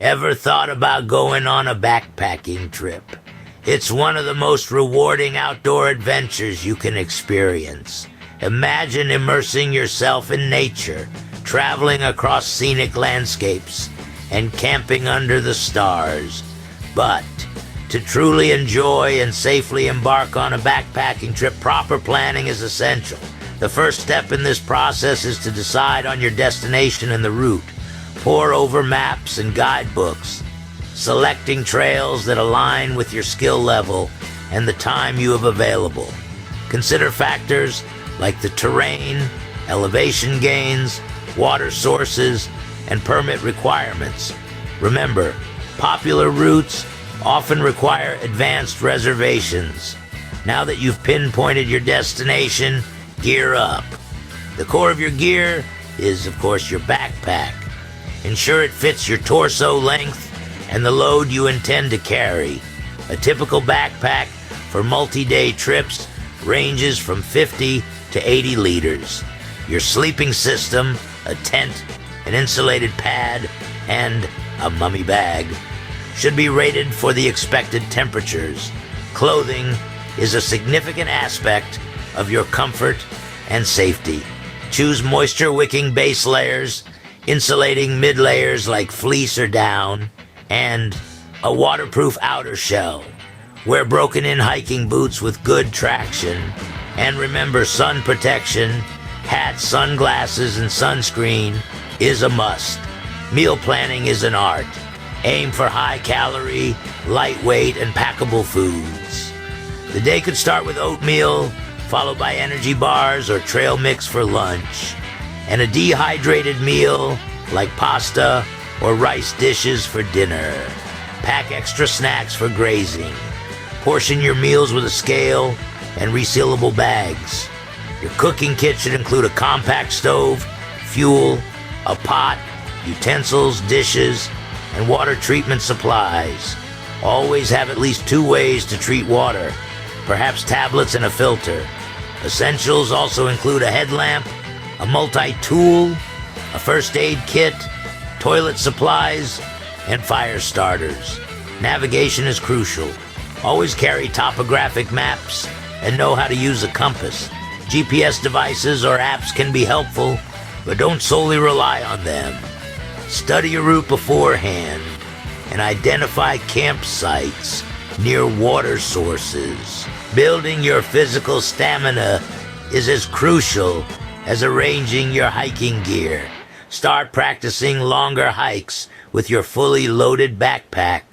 Ever thought about going on a backpacking trip? It's one of the most rewarding outdoor adventures you can experience. Imagine immersing yourself in nature, traveling across scenic landscapes, and camping under the stars. But to truly enjoy and safely embark on a backpacking trip, proper planning is essential. The first step in this process is to decide on your destination and the route. Pore over maps and guidebooks, selecting trails that align with your skill level and the time you have available. Consider factors like the terrain, elevation gains, water sources, and permit requirements. Remember, popular routes often require advanced reservations. Now that you've pinpointed your destination, gear up. The core of your gear is, of course, your backpack. Ensure it fits your torso length and the load you intend to carry. A typical backpack for multi-day trips ranges from 50 to 80 liters. Your sleeping system, a tent, an insulated pad, and a mummy bag should be rated for the expected temperatures. Clothing is a significant aspect of your comfort and safety. Choose moisture-wicking base layers, insulating mid-layers like fleece or down, and a waterproof outer shell. Wear broken-in hiking boots with good traction. And remember, sun protection, hats, sunglasses, and sunscreen is a must. Meal planning is an art. Aim for high-calorie, lightweight, and packable foods. The day could start with oatmeal, followed by energy bars or trail mix for lunch, and a dehydrated meal like pasta or rice dishes for dinner. Pack extra snacks for grazing. Portion your meals with a scale and resealable bags. Your cooking kit should include a compact stove, fuel, a pot, utensils, dishes, and water treatment supplies. Always have at least 2 ways to treat water, perhaps tablets and a filter. Essentials also include a headlamp, a multi-tool, a first aid kit, toilet supplies, and fire starters. Navigation is crucial. Always carry topographic maps and know how to use a compass. GPS devices or apps can be helpful, but don't solely rely on them. Study your route beforehand and identify campsites near water sources. Building your physical stamina is as crucial as arranging your hiking gear. Start practicing longer hikes with your fully loaded backpack.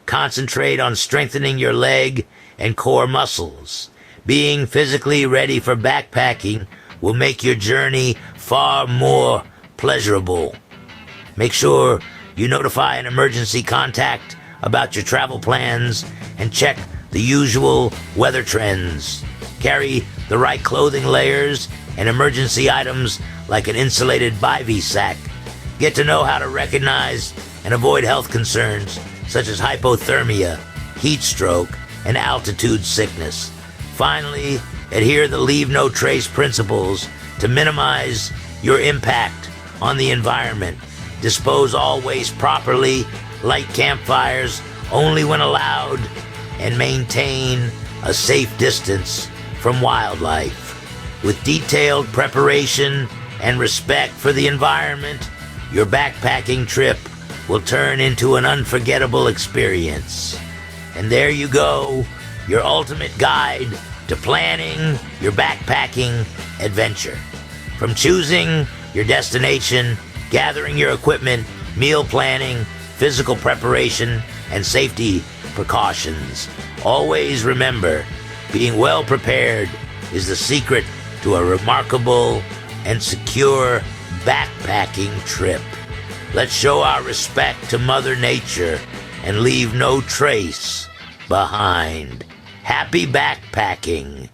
Concentrate on strengthening your leg and core muscles. Being physically ready for backpacking will make your journey far more pleasurable. Make sure you notify an emergency contact about your travel plans and check the usual weather trends. Carry the right clothing layers and emergency items like an insulated bivy sack. Get to know how to recognize and avoid health concerns such as hypothermia, heat stroke, and altitude sickness. Finally, adhere the leave no trace principles to minimize your impact on the environment. Dispose all waste properly, light campfires only when allowed, and maintain a safe distance from wildlife. With detailed preparation and respect for the environment, your backpacking trip will turn into an unforgettable experience. And there you go, your ultimate guide to planning your backpacking adventure. From choosing your destination, gathering your equipment, meal planning, physical preparation, and safety precautions. Always remember, being well prepared is the secret to a remarkable and secure backpacking trip. Let's show our respect to Mother Nature and leave no trace behind. Happy backpacking!